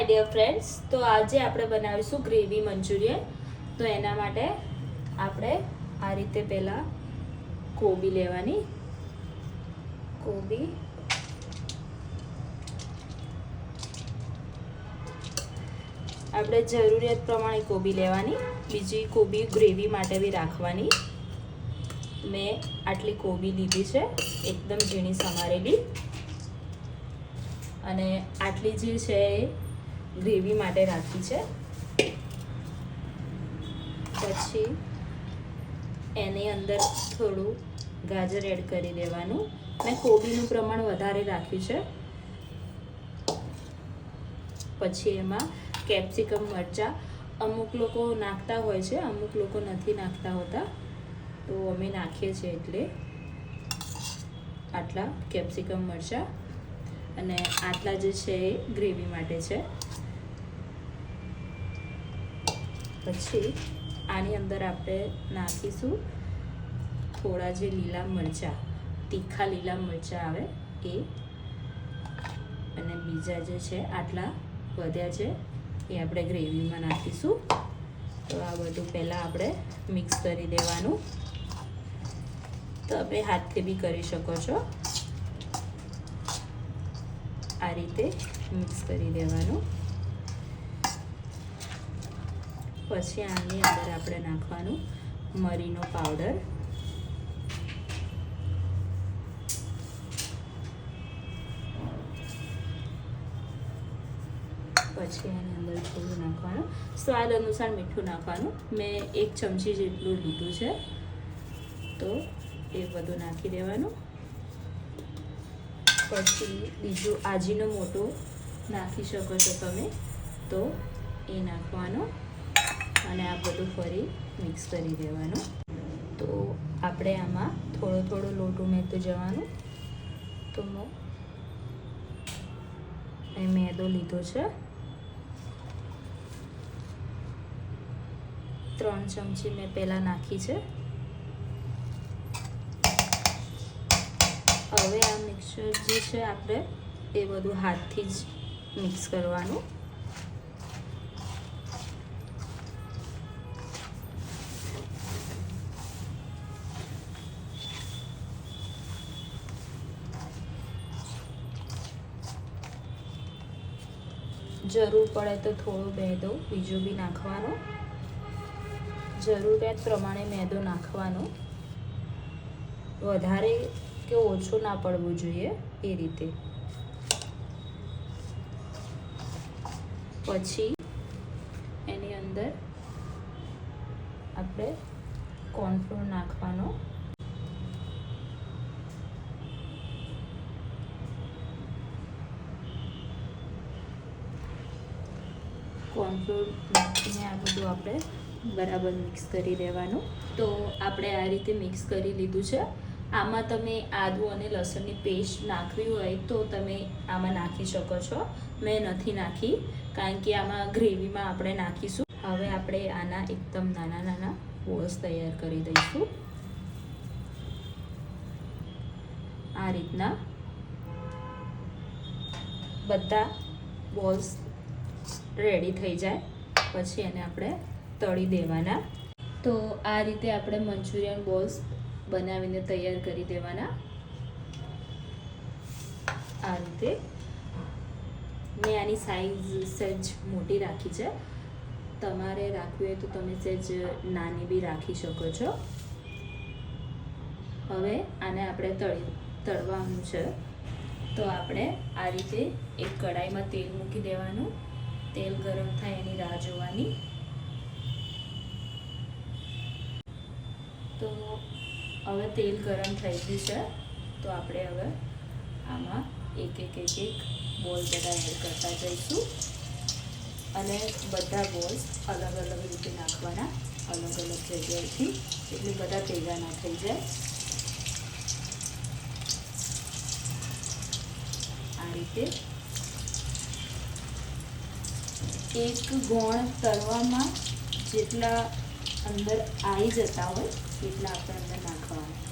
My dear friends, તો આજે આપણે બનાવીશું ગ્રેવી મંચુરિયન. તો એના માટે આપણે આ રીતે પહેલાં કોબી લેવાની. કોબી આપણે જરૂરિયાત પ્રમાણે કોબી લેવાની. બીજી કોબી ગ્રેવી માટે બી રાખવાની. મેં આટલી કોબી લીધી છે, એકદમ ઝીણી સમારેલી, અને આટલી જે છે એ ગ્રેવી માટે રાખી છે. પછી એની અંદર થોડું ગાજર એડ કરી દેવાનું. મેં કોબીનું પ્રમાણ વધારે રાખ્યું છે. પછી એમાં કેપ્સિકમ, મરચાં અમુક લોકો નાખતા હોય છે, અમુક લોકો નથી નાખતા હોતા, તો અમે નાખીએ છીએ. એટલે આટલા કેપ્સિકમ, મરચાં અને આટલા જે છે એ ગ્રેવી માટે છે. પછી આની અંદર આપણે નાખીશું થોડા જે લીલા મરચાં, તીખા લીલા મરચાં આવે એ, અને બીજા જે છે આટલા વધ્યા છે એ આપણે ગ્રેવીમાં નાખીશું. તો આ બધું પહેલાં આપણે મિક્સ કરી દેવાનું. તમે હાથથી બી કરી શકો છો. આ રીતે મિક્સ કરી દેવાનું. પછી આની અંદર આપણે નાખવાનું મરીનો પાવડર, પછી એની અંદર થોડું નાખવાનું, સ્વાદ અનુસાર મીઠું નાખવાનું. મેં 1 ચમચી જેટલું લીધું છે, તો એ બધું નાખી દેવાનું. પછી બીજું આજીનો મોટો નાખી શકો છો તમે, તો એ નાખવાનું, અને આ બધું ફરી મિક્સ કરી દેવાનું. તો આપણે આમાં થોડો થોડો લોટ ઉમેરતું જવાનું. તો મેં મેદો લીધો છે, 3 ચમચી મેં પહેલાં નાખી છે. હવે આ મિક્સર જે છે આપણે એ બધું હાથથી જ મિક્સ કરવાનું. જરૂર પડે તો થોડો મેદો બીજો બી નાખવાનો. જરૂરિયાત પ્રમાણે મેદો નાખવાનો, વધારે કે ઓછો ના પડવું જોઈએ એ રીતે. પછી એની અંદર આપણે કોર્નફ્લોર નાખવાનો. કોર્નફ્લોર નાખીને આ બધું આપણે બરાબર મિક્સ કરી દેવાનું. તો આપણે આ રીતે મિક્સ કરી લીધું છે. આમાં તમે આદુ અને લસણની પેસ્ટ નાખવી હોય તો તમે આમાં નાખી શકો છો. મેં નથી નાખી, કારણ કે આમાં ગ્રેવીમાં આપણે નાખીશું. હવે આપણે આના એકદમ નાના નાના બોલ્સ તૈયાર કરી દઈશું. આ રીતના બધા બોલ્સ રેડી થઈ જાય પછી એને આપણે તળી દેવાના. તો આ રીતે આપણે મંચુરિયન બોલ્સ બનાવીને તૈયાર કરી દેવાના. આ રીતે મેં આની સાઈઝ સહેજ મોટી રાખી છે. તમારે રાખવી હોય તો તમે સહેજ નાની બી રાખી શકો છો. હવે આને આપણે તળવાનું છે. તો આપણે આ રીતે એક કઢાઈમાં તેલ મૂકી દેવાનું. તેલ ગરમ થાય એની રાહ જોવાની. તો હવે તેલ ગરમ થઈ ગયું છે, તો આપણે હવે આમાં એક બોલ બધા એડ કરતા જઈશું, અને બધા બોલ્સ અલગ અલગ રીતે નાખવાના, અલગ અલગ જગ્યાએથી, એટલે બધા ભેગા ના થઈ જાય. આ રીતે એક ગોળ તળવામાં જેટલા અંદર આવી જતા હોય એટલા આપણે અંદર નાખવાના.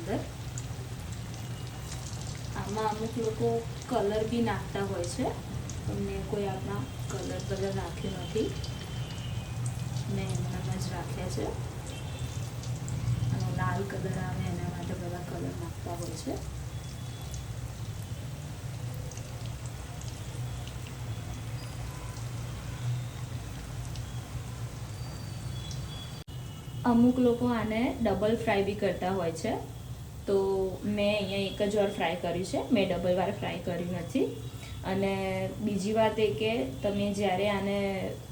અંદર. આમાં અમુક લોકો કલર બી નાખતા હોય છે, તમને કોઈ આપણા કલર નાખ્યો નથી, મેં એમનામાં જ રાખ્યા છે. અને લાલ કલર આવે એના માટે બધા કલર નાખતા હોય છે. અમુક લોકો આને ડબલ ફ્રાય બી કરતા હોય છે, તો મેં અહીંયા એક જ વાર ફ્રાય કર્યું છે, મેં ડબલ વાર ફ્રાય કર્યું નથી. અને બીજી વાત એ કે તમે જ્યારે આને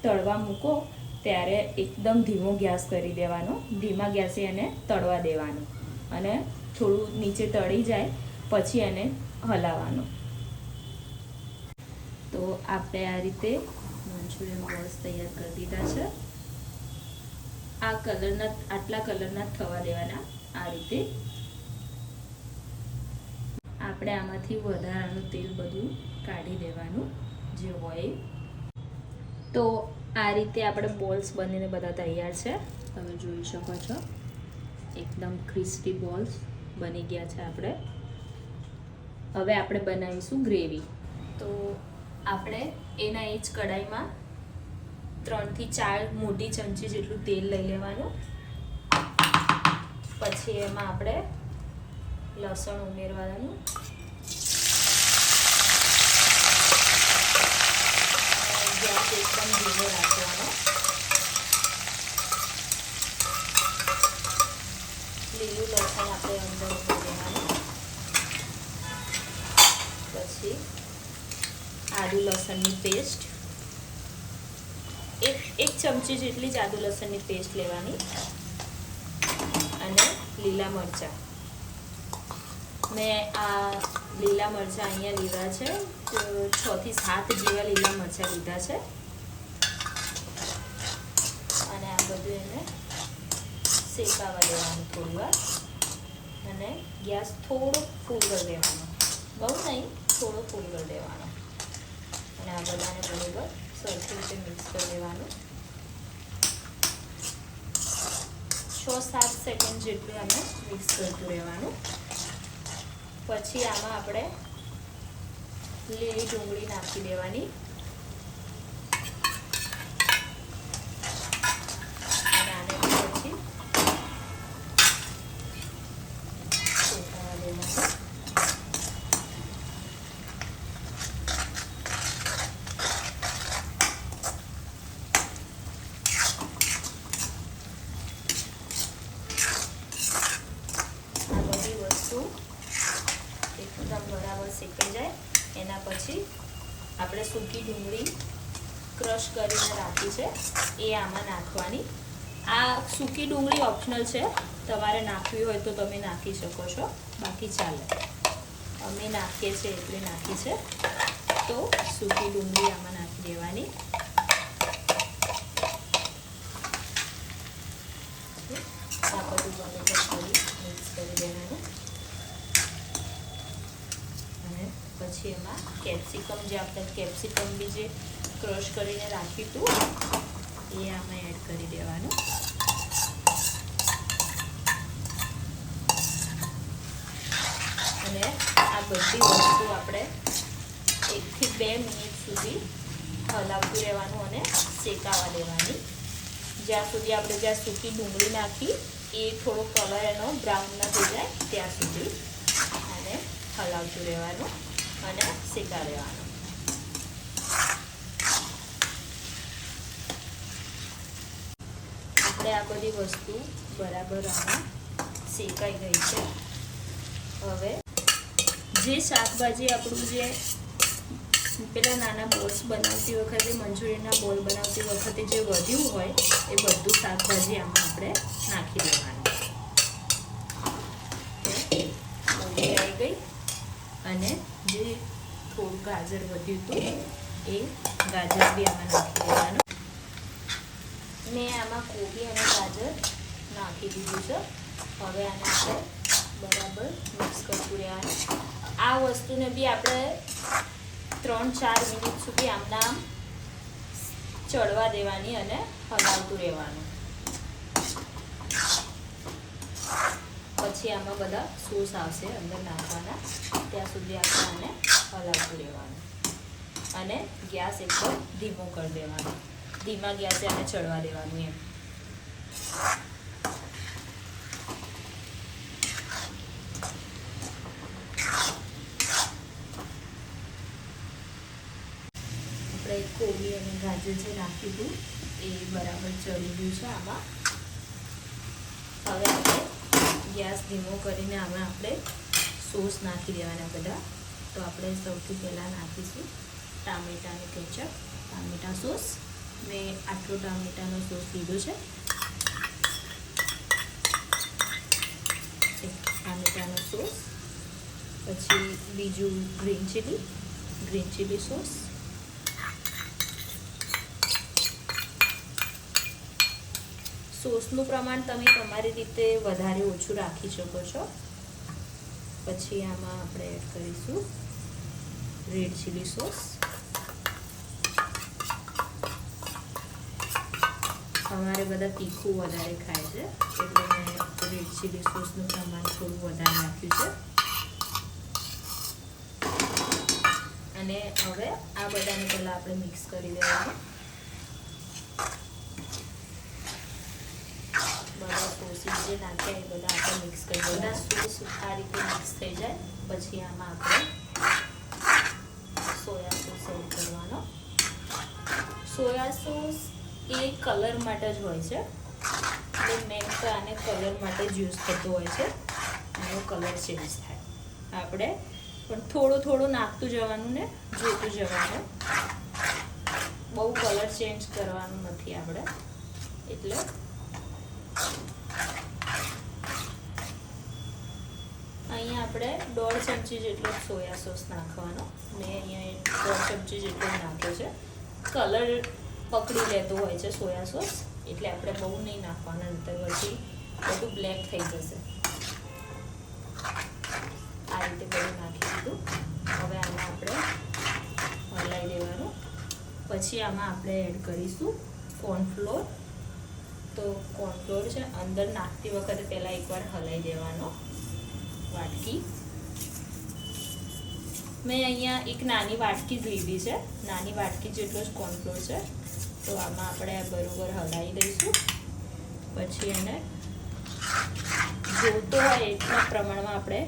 તળવા મૂકો ત્યારે એકદમ ધીમો ગેસ કરી દેવાનો, ધીમા ગેસે એને તળવા દેવાનું, અને થોડું નીચે તળી જાય પછી એને હલાવવાનું. તો આપણે આ રીતે મંચુરિયન બોલ્સ તૈયાર કરી દીધા છે. આ કલરના, આટલા કલરના થવા દેવાના. આ રીતે આપણે આમાંથી વધારાનું તેલ બધું કાઢી દેવાનું જે હોય. તો આ રીતે આપણે બોલ્સ બનીને બધા તૈયાર છે, તમે જોઈ શકો છો. એકદમ ક્રિસ્પી બોલ્સ બની ગયા છે. હવે આપણે બનાવીશું ગ્રેવી. તો આપણે એના એ જ કઢાઈમાં 3 થી 4 મોટી ચમચી જેટલું તેલ લઈ લેવાનું. પછી એમાં આપણે લસણ ઉમેરવાનું, ગેસ એકદમ ધીમો રાખવાનો. લીલું લસણ આપણે અંદર ઉમેરવાનું. પછી આદુ લસણની પેસ્ટ, એક ચમચી જેટલી જ આદુ લસણની પેસ્ટ લેવાની. અને લીલા મરચાં, મેં આ લીલા મરચાં અહીંયા લીધા છે, 6 થી 7 જેવા લીલા મરચાં લીધા છે. અને આ બધું એને શેકાવા દેવાનું થોડી વાર. અને ગેસ થોડો ફૂલ કરી દેવાનો, બહુ નહીં, થોડો ફૂલ કરી દેવાનો. અને આ બધાને બરાબર સરખી રીતે મિક્સ કરી દેવાનું. 6-7 સેકન્ડ જેટલું આને મિક્સ કરતું રહેવાનું. પછી આમાં આપણે લીલી ડુંગળી નાખી દેવાની. અને આને પછી શેકાવા દેવાનું. એકદમ બરાબર શેકાઈ જાય એના પછી આપણે સૂકી ડુંગળી ક્રશ કરીને રાખી છે એ આમાં નાખવાની. આ સૂકી ડુંગળી ઓપ્શનલ છે, તમારે નાખવી હોય તો તમે નાખી શકો છો, બાકી ચાલે. અમે નાખીએ છીએ એટલે નાખી છે. તો સૂકી ડુંગળી આમાં નાખી દેવાની. આ બધું બરાબર મિક્સ કરી દેવાનું. અને પછી એમાં કેપ્સિકમ, જે આપણે કેપ્સિકમ બી જે ક્રશ કરીને રાખ્યું હતું એ આમાં એડ કરી દેવાનું. અને આ બધી વસ્તુ આપણે 1 થી 2 મિનિટ સુધી હલાવતું રહેવાનું અને શેકાવા દેવાની, જ્યાં સુધી આપણે જ્યાં સૂકી ડુંગળી નાખી એ થોડો કલર એનો બ્રાઉન ન થઈ જાય ત્યાં સુધી અને હલાવતું રહેવાનું અને શેકા દેવાનું. આપણે આ બધી વસ્તુ બરાબર આમાં શેકાઈ ગઈ છે. હવે જે શાકભાજી આપણું જે પેલા નાના બોલ્સ બનાવતી વખતે, મંચુરિયનના બોલ બનાવતી વખતે જે વધ્યું હોય એ બધું શાકભાજી આમાં આપણે નાખી દેવાનું. આવી ગઈ. અને જે થોડું ગાજર વધ્યું હતું એ ગાજર બી આમાં નાખી દેવાનું. મેં આમાં કોબી અને ગાજર નાખી દીધું છે. હવે આને આપણે બરાબર મિક્સ કરતું રહેવાનું. આ વસ્તુને બી આપણે 3-4 મિનિટ સુધી આમના આમ ચડવા દેવાની અને હલાવતું રહેવાનું. પછી પછી આમાં બધા સોસ આવશે અંદર નાખવાના, ત્યાં સુધી આપણે આને હલાવતું રહેવાનું અને ગેસ એકદમ ધીમો કરી દેવાનો, ધીમા ગેસે આને ચડવા દેવાનું એમ. આપણે કોબી અને ગાજર જે નાખ્યું હતું એ બરાબર ચડી ગયું છે આમાં. હવે આપણે ગેસ ધીમો કરીને આમાં આપણે સોસ નાખી દેવાના બધા. તો આપણે સૌથી પહેલાં નાખીશું ટામેટાનું કેચઅપ, ટામેટા સોસ. મેં આટલો ટામેટાનો સોસ લીધો છે. ટામેટાનો સોસ, પછી બીજું ગ્રીન ચીલી સોસ, સોસનું પ્રમાણ તમે તમારી રીતે વધારે ઓછું રાખી શકો છો. પછી આમાં આપણે એડ કરીશું રેડ ચીલી સોસ. અમારે બધા તીખું વધારે ખાય છે એટલે મેં રેડ ચીલી સોસનું પ્રમાણ થોડું વધારે નાખ્યું છે. અને હવે આ બધાને પહેલાં આપણે મિક્સ કરી દેવાનું. બધા સોસીસ જે નાખ્યા એ બધા આપણે મિક્સ કરી દેવાના. સોસ આ રીતે મિક્સ થઈ જાય પછી આમાં આપણે સોયા સોસ એડ કરવાનો. સોયા સોસ એ કલર માટે જ હોય છે, એટલે મેં તો આને કલર માટે જ યુઝ થતો હોય છે, એનો કલર ચેન્જ થાય. આપણે પણ થોડું નાખતું જવાનું ને જોતું જવાનું, બહુ કલર ચેન્જ કરવાનું નથી આપણે. એટલે અહીંયા આપણે 1.5 ચમચી જેટલો સોયા સોસ નાખવાનો. મેં અહીંયા 1.5 ચમચી જેટલો નાખ્યો છે. કલર પકડી લેતો હોય છે સોયા સોસ, એટલે આપણે બહુ નહીં નાખવાના, નહીંતર પછી બધું બ્લેક થઈ જશે. આ રીતે બધું નાખી દીધું. હવે આમાં આપણે હલાવી દેવાનું. પછી આમાં આપણે એડ કરીશું કોર્નફ્લોર. તો કોર્નફ્લોર છે અંદર નાખતી વખતે પહેલાં એકવાર હલાવી દેવાનો વાટકી. મેં અહીંયા એક નાની વાટકી જ લીધી છે, નાની વાટકી જેટલો જ કોર્નફ્લોર છે. તો આમાં આપણે બરોબર હલાવી દઈશું. પછી એને જોતો હોય એટલા પ્રમાણમાં આપણે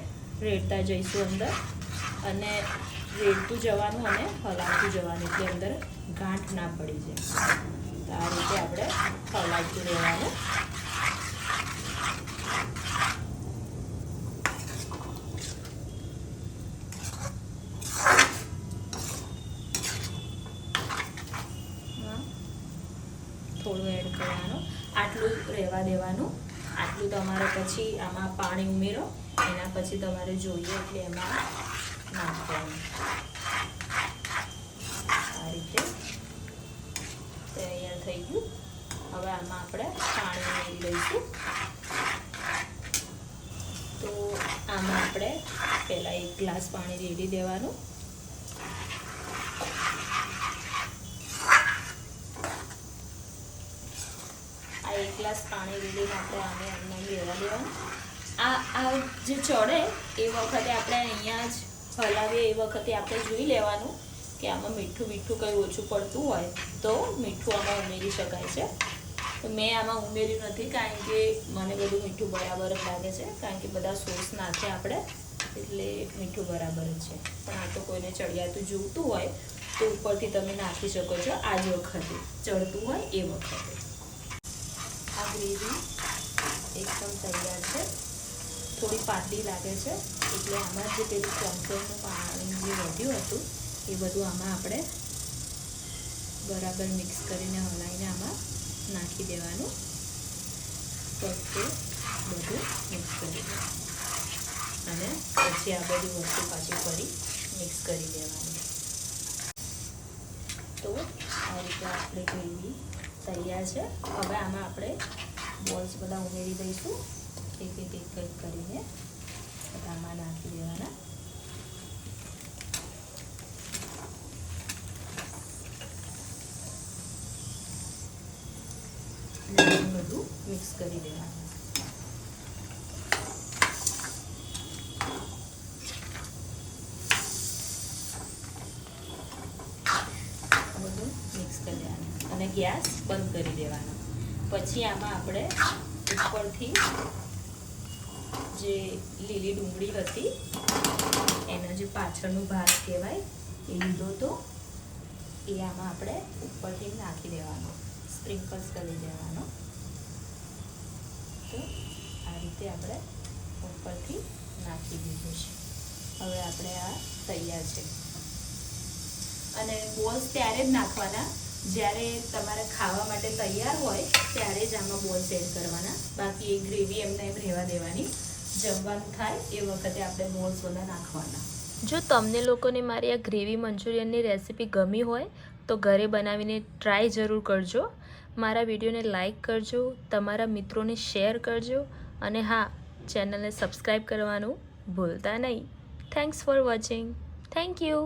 રેડતા જઈશું અંદર, અને રેડતું જવાનું અને હલાવતું જવાનું, એટલે અંદર ગાંઠ ના પડી જાય. તો આ રીતે આપણે હલાવતું રહેવાનું. થોડું એડ કરવાનું, આટલું રહેવા દેવાનું. આટલું તમારે પછી આમાં પાણી ઉમેરો, એના પછી તમારે જોઈએ એટલે એમાં નાખવાનું. આ રીતે તૈયાર થઈ ગયું. હવે આમાં આપણે પાણી ઉમેરી દઈશું. તો આમાં આપણે પહેલાં 1 ગ્લાસ પાણી રેડી દેવાનું. આ 1 ગ્લાસ પાણી રેડીને આપણે આને અંદર રહેવા દેવાનું. આ જે ચડે એ વખતે આપણે અહીંયા જ હલાવીએ એ વખતે આપણે જોઈ લેવાનું કે આમાં મીઠું કંઈ ઓછું પડતું હોય તો મીઠું આમાં ઉમેરી શકાય છે. તો મેં આમાં ઉમેર્યું નથી, કારણ કે મને બધું મીઠું બરાબર જ લાગે છે, કારણ કે બધા સોસ નાખે આપણે, એટલે મીઠું બરાબર જ છે. પણ આ તો કોઈને ચડિયાતું જોઈતું હોય તો ઉપરથી તમે નાખી શકો છો આ જ વખતે, ચડતું હોય એ વખતે. આ ગ્રેવી એકદમ તૈયાર છે. થોડી પાતળી લાગે છે એટલે આમાં જે પેલું કોર્નફ્લોરનું પાણી જે વધ્યું હતું એ બધું આમાં આપણે બરાબર મિક્સ કરીને હલાવીને આમાં નાખી દેવાનું. બધું મિક્સ કરી દેવાનું અને પછી આ બધી વસ્તુ પાછી ફરી મિક્સ કરી દેવાની. તો આ રીતે આપણે ગ્રેવી તૈયાર છે. હવે આમાં આપણે બોલ્સ બધા ઉમેરી દઈશું. એક કરીને આમાં નાખી દેવાના. બધું મિક્સ કરી દેવાનું. ગેસ બંધ કરી દેવાનો. પછી આમાં આપણે ઉપરથી જે લીલી ડુંગળી હતી એનો જે પાછળનો ભાગ કહેવાય એ લીધો તો એ આમાં આપણે ઉપરથી નાખી દેવાનો, સ્પ્રિંકલ્સ કરી દેવાનો. તો આ રીતે આપણે ઉપરથી નાખી દીધું છે. હવે આપણે આ તૈયાર છે. અને બોલ્સ ત્યારે જ નાખવાના જ્યારે તમારે ખાવા માટે તૈયાર હોય ત્યારે જ આમાં બોલ્સ એડ કરવાના. બાકી એ ગ્રેવી એમને એમ રહેવા દેવાની. જમવાનું થાય એ વખતે આપણે બોલ્સ બધા નાખવાના. જો તમને લોકોને મારી આ ગ્રેવી મંચુરિયનની રેસીપી ગમી હોય તો ઘરે બનાવીને ટ્રાય જરૂર કરજો. મારા વિડીયોને લાઈક કરજો, તમારા મિત્રોને શેર કરજો અને હા, ચેનલને સબસ્ક્રાઈબ કરવાનું ભૂલતા નહીં. Thanks for watching. Thank you.